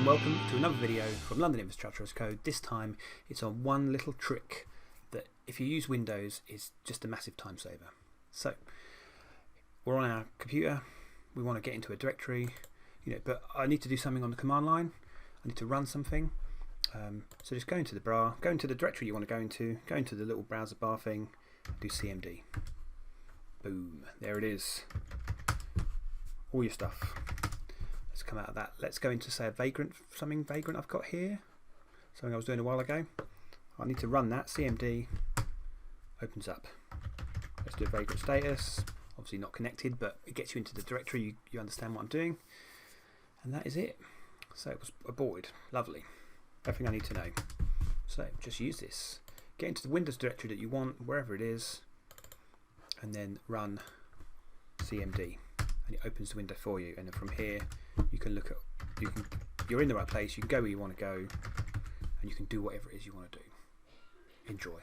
and welcome to another video from London Infrastructure as Code. This time it's on one little trick that if you use Windows is just a massive time saver. So we're on our computer, we want to get into a directory, but I need to do something on the command line, I need to run something. So just go into the bar, go into the directory you want to go into the little browser bar thing, do CMD. Boom, there it is. All your stuff. Let's come out of that. Let's go into, say, something vagrant I've got here. Something I was doing a while ago. I need to run that. CMD opens up. Let's do a vagrant status. Obviously not connected, but it gets you into the directory. You understand what I'm doing. And that is it. So it was aborted. Lovely. Everything I need to know. So just use this. Get into the Windows directory that you want, wherever it is, and then run CMD. And it opens the window for you. And then from here, you can look at, you're in the right place, you can go where you want to go, and you can do whatever it is you want to do. Enjoy.